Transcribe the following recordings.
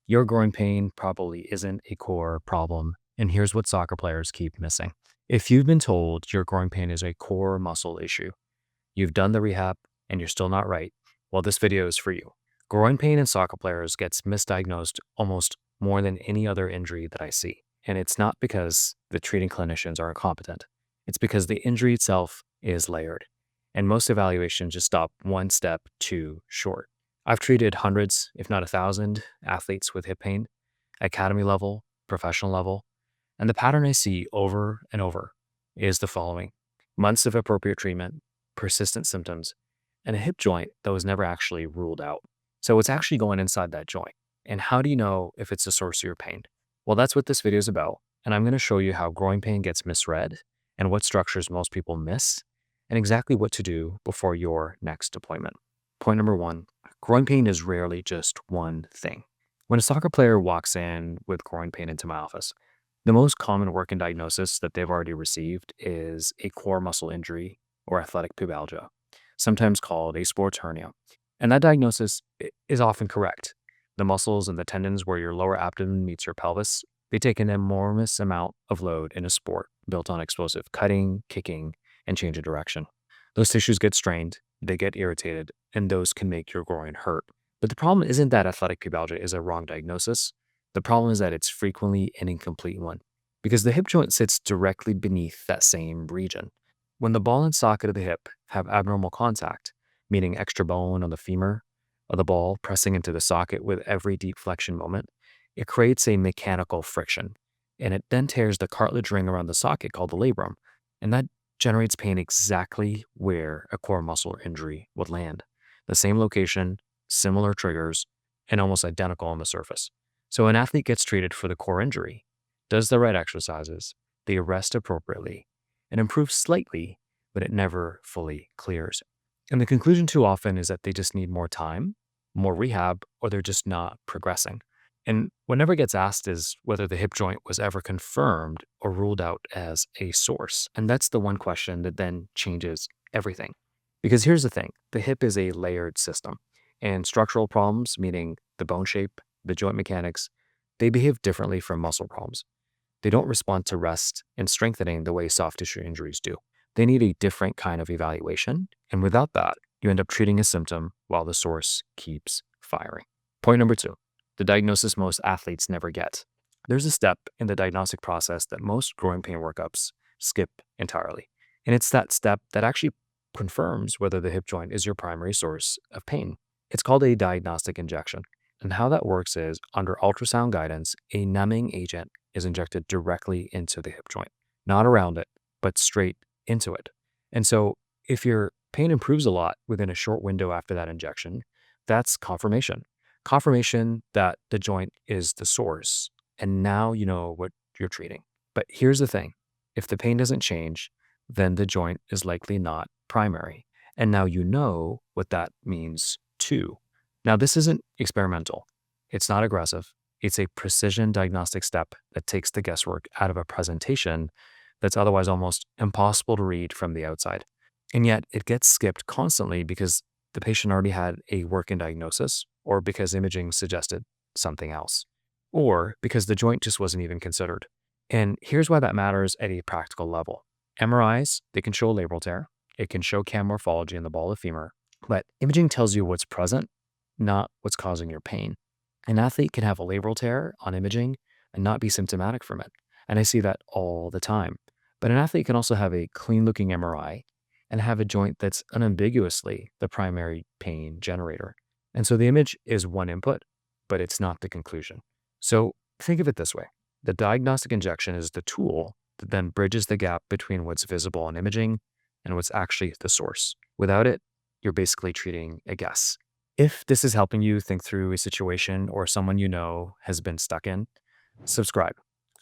Your growing pain probably isn't a core problem, and here's what soccer players keep missing. If you've been told your growing pain is a core muscle issue, you've done the rehab, and you're still not right, well, this video is for you. Groin pain in soccer players gets misdiagnosed almost more than any other injury that I see. And it's not because the treating clinicians are incompetent. It's because the injury itself is layered. And most evaluations just stop one step too short. I've treated hundreds, if not 1,000, athletes with hip pain, academy level, professional level. And the pattern I see over and over is the following: months of appropriate treatment, persistent symptoms, and a hip joint that was never actually ruled out. So what's actually going inside that joint? And how do you know if it's the source of your pain? Well, that's what this video is about. And I'm going to show you how growing pain gets misread and what structures most people miss and exactly what to do before your next appointment. Point number one, growing pain is rarely just one thing. When a soccer player walks in with growing pain into my office, the most common working diagnosis that they've already received is a core muscle injury or athletic pubalgia, sometimes called a sports hernia. And that diagnosis is often correct. The muscles and the tendons where your lower abdomen meets your pelvis, they take an enormous amount of load in a sport built on explosive cutting, kicking, and change of direction. Those tissues get strained, they get irritated, and those can make your groin hurt. But the problem isn't that athletic pubalgia is a wrong diagnosis. The problem is that it's frequently an incomplete one, because the hip joint sits directly beneath that same region. When the ball and socket of the hip have abnormal contact, meaning extra bone on the femur of the ball pressing into the socket with every deep flexion moment, it creates a mechanical friction, and it then tears the cartilage ring around the socket called the labrum, and that generates pain exactly where a core muscle injury would land. The same location, similar triggers, and almost identical on the surface. So an athlete gets treated for the core injury, does the right exercises, they rest appropriately, and improves slightly, but it never fully clears. And the conclusion too often is that they just need more time, more rehab, or they're just not progressing. And what never gets asked is whether the hip joint was ever confirmed or ruled out as a source. And that's the one question that then changes everything. Because here's the thing, the hip is a layered system, and structural problems, meaning the bone shape, the joint mechanics, they behave differently from muscle problems. They don't respond to rest and strengthening the way soft tissue injuries do. They need a different kind of evaluation, and without that, you end up treating a symptom while the source keeps firing. Point number two, the diagnosis most athletes never get. There's a step in the diagnostic process that most growing pain workups skip entirely, and it's that step that actually confirms whether the hip joint is your primary source of pain. It's called a diagnostic injection, and how that works is under ultrasound guidance, a numbing agent is injected directly into the hip joint, not around it, but straight into it. And so if your pain improves a lot within a short window after that injection, that's confirmation. Confirmation that the joint is the source. And now you know what you're treating. But here's the thing. If the pain doesn't change, then the joint is likely not primary. And now you know what that means too. Now, this isn't experimental. It's not aggressive. It's a precision diagnostic step that takes the guesswork out of a presentation that's otherwise almost impossible to read from the outside. And yet it gets skipped constantly because the patient already had a working diagnosis, or because imaging suggested something else, or because the joint just wasn't even considered. And here's why that matters at a practical level. MRIs, they can show a labral tear. It can show cam morphology in the ball of femur, but imaging tells you what's present, not what's causing your pain. An athlete can have a labral tear on imaging and not be symptomatic from it. And I see that all the time. But an athlete can also have a clean looking MRI and have a joint that's unambiguously the primary pain generator. And so the image is one input, but it's not the conclusion. So think of it this way. The diagnostic injection is the tool that then bridges the gap between what's visible on imaging and what's actually the source. Without it, you're basically treating a guess. If this is helping you think through a situation or someone you know has been stuck in, subscribe.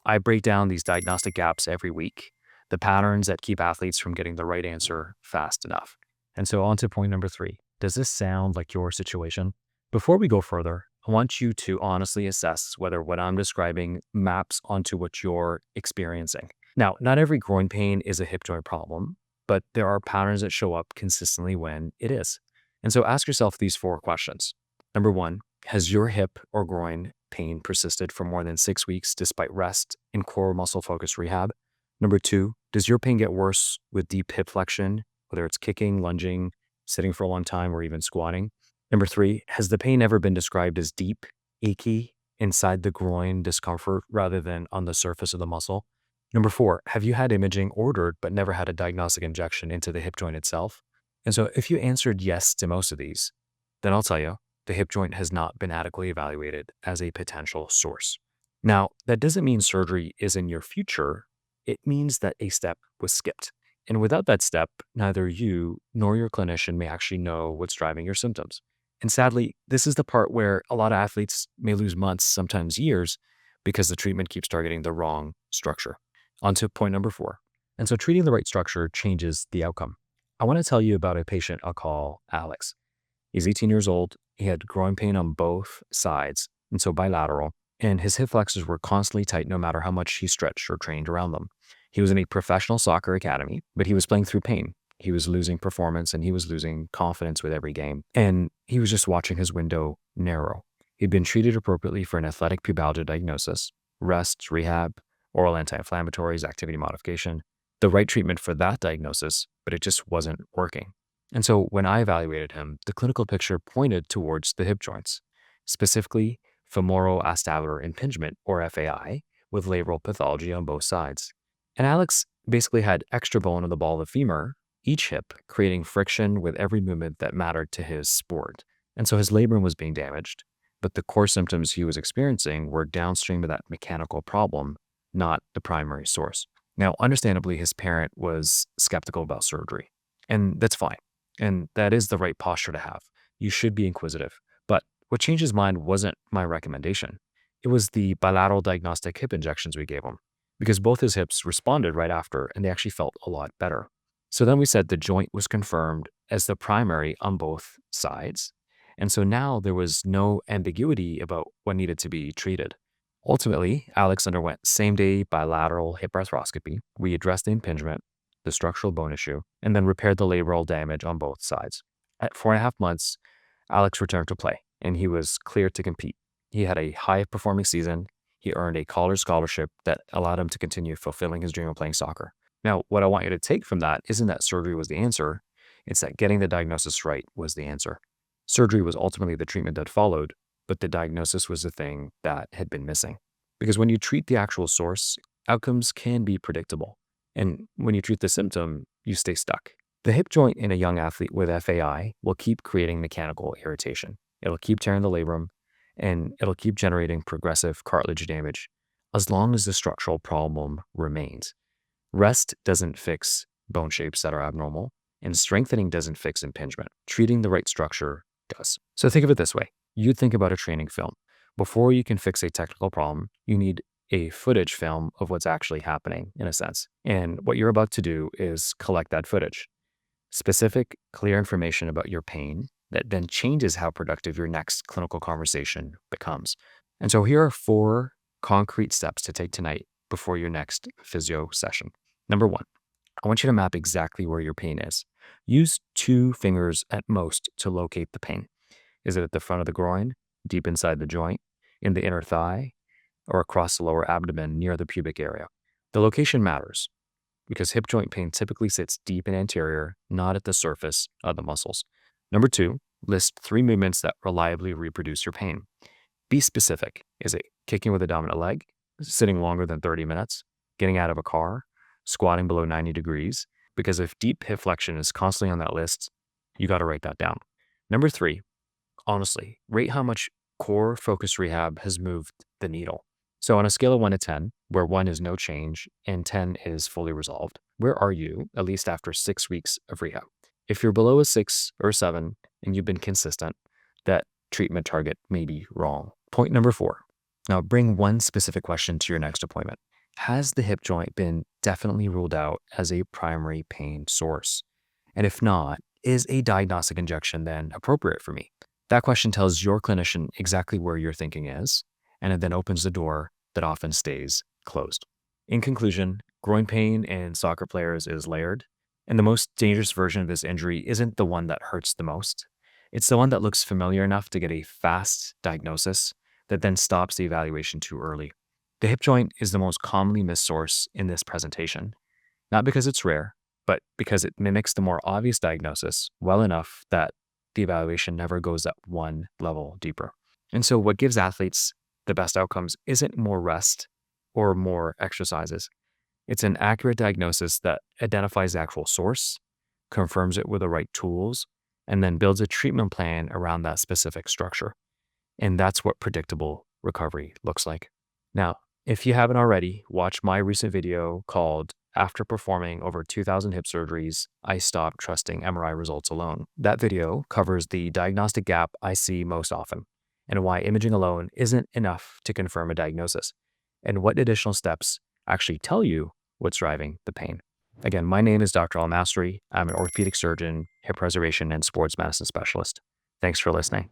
I break down these diagnostic gaps every week, the patterns that keep athletes from getting the right answer fast enough. And so on to point number three. Does this sound like your situation? Before we go further, I want you to honestly assess whether what I'm describing maps onto what you're experiencing. Now, not every groin pain is a hip joint problem, but there are patterns that show up consistently when it is. And so ask yourself these four questions. Number one, has your hip or groin pain persisted for more than 6 weeks despite rest and core muscle focused rehab? Number two, does your pain get worse with deep hip flexion, whether it's kicking, lunging, sitting for a long time, or even squatting? Number three, has the pain ever been described as deep, achy, inside the groin discomfort rather than on the surface of the muscle? Number four, have you had imaging ordered but never had a diagnostic injection into the hip joint itself? And so if you answered yes to most of these, then I'll tell you, the hip joint has not been adequately evaluated as a potential source. Now, that doesn't mean surgery is in your future. It means that a step was skipped. And without that step, neither you nor your clinician may actually know what's driving your symptoms. And sadly, this is the part where a lot of athletes may lose months, sometimes years, because the treatment keeps targeting the wrong structure. On to point number four. And so treating the right structure changes the outcome. I want to tell you about a patient I'll call Alex. He's 18 years old. He had growing pain on both sides, and so bilateral, and his hip flexors were constantly tight no matter how much he stretched or trained around them. He was in a professional soccer academy, but he was playing through pain. He was losing performance and he was losing confidence with every game. And he was just watching his window narrow. He'd been treated appropriately for an athletic pubalgia diagnosis, rest, rehab, oral anti-inflammatories, activity modification, the right treatment for that diagnosis, but it just wasn't working. And so when I evaluated him, the clinical picture pointed towards the hip joints, specifically femoroacetabular impingement, or FAI, with labral pathology on both sides. And Alex basically had extra bone on the ball of the femur, each hip, creating friction with every movement that mattered to his sport. And so his labrum was being damaged, but the core symptoms he was experiencing were downstream of that mechanical problem, not the primary source. Now, understandably, his parent was skeptical about surgery, and that's fine. And that is the right posture to have. You should be inquisitive. But what changed his mind wasn't my recommendation. It was the bilateral diagnostic hip injections we gave him, because both his hips responded right after and they actually felt a lot better. So then we said the joint was confirmed as the primary on both sides. And so now there was no ambiguity about what needed to be treated. Ultimately, Alex underwent same-day bilateral hip arthroscopy. We addressed the impingement, the structural bone issue, and then repaired the labral damage on both sides. At 4.5 months, Alex returned to play, and he was cleared to compete. He had a high-performing season. He earned a college scholarship that allowed him to continue fulfilling his dream of playing soccer. Now, what I want you to take from that isn't that surgery was the answer. It's that getting the diagnosis right was the answer. Surgery was ultimately the treatment that followed, but the diagnosis was the thing that had been missing. Because when you treat the actual source, outcomes can be predictable. And when you treat the symptom, you stay stuck. The hip joint in a young athlete with FAI will keep creating mechanical irritation. It'll keep tearing the labrum, and it'll keep generating progressive cartilage damage as long as the structural problem remains. Rest doesn't fix bone shapes that are abnormal, and strengthening doesn't fix impingement. Treating the right structure does. So think of it this way. You think about a training film. Before you can fix a technical problem, you need a footage film of what's actually happening, in a sense. And what you're about to do is collect that footage. Specific, clear information about your pain that then changes how productive your next clinical conversation becomes. And so here are 4 concrete steps to take tonight before your next physio session. Number 1, I want you to map exactly where your pain is. Use 2 fingers at most to locate the pain. Is it at the front of the groin, deep inside the joint, in the inner thigh, or across the lower abdomen near the pubic area? The location matters because hip joint pain typically sits deep and anterior, not at the surface of the muscles. Number 2, list 3 movements that reliably reproduce your pain. Be specific. Is it kicking with a dominant leg, sitting longer than 30 minutes, getting out of a car, squatting below 90 degrees? Because if deep hip flexion is constantly on that list, you got to write that down. Number 3, honestly, rate how much core focused rehab has moved the needle. So on a scale of 1 to 10, where 1 is no change and 10 is fully resolved, where are you, at least after 6 weeks of rehab? If you're below a 6 or 7 and you've been consistent, that treatment target may be wrong. Point number 4. Now bring one specific question to your next appointment. Has the hip joint been definitely ruled out as a primary pain source? And if not, is a diagnostic injection then appropriate for me? That question tells your clinician exactly where your thinking is, and it then opens the door that often stays closed. In conclusion, groin pain in soccer players is layered, and the most dangerous version of this injury isn't the one that hurts the most. It's the one that looks familiar enough to get a fast diagnosis, that then stops the evaluation too early. The hip joint is the most commonly missed source in this presentation, not because it's rare, but because it mimics the more obvious diagnosis well enough that the evaluation never goes up one level deeper. And so, what gives athletes the best outcomes isn't more rest or more exercises. It's an accurate diagnosis that identifies the actual source, confirms it with the right tools, and then builds a treatment plan around that specific structure. And that's what predictable recovery looks like. Now, if you haven't already, watch my recent video called After Performing Over 2,000 Hip Surgeries, I Stopped Trusting MRI Results Alone. That video covers the diagnostic gap I see most often and why imaging alone isn't enough to confirm a diagnosis, and what additional steps actually tell you what's driving the pain. Again, my name is Dr. Al-Masri. I'm an orthopedic surgeon, hip preservation, and sports medicine specialist. Thanks for listening.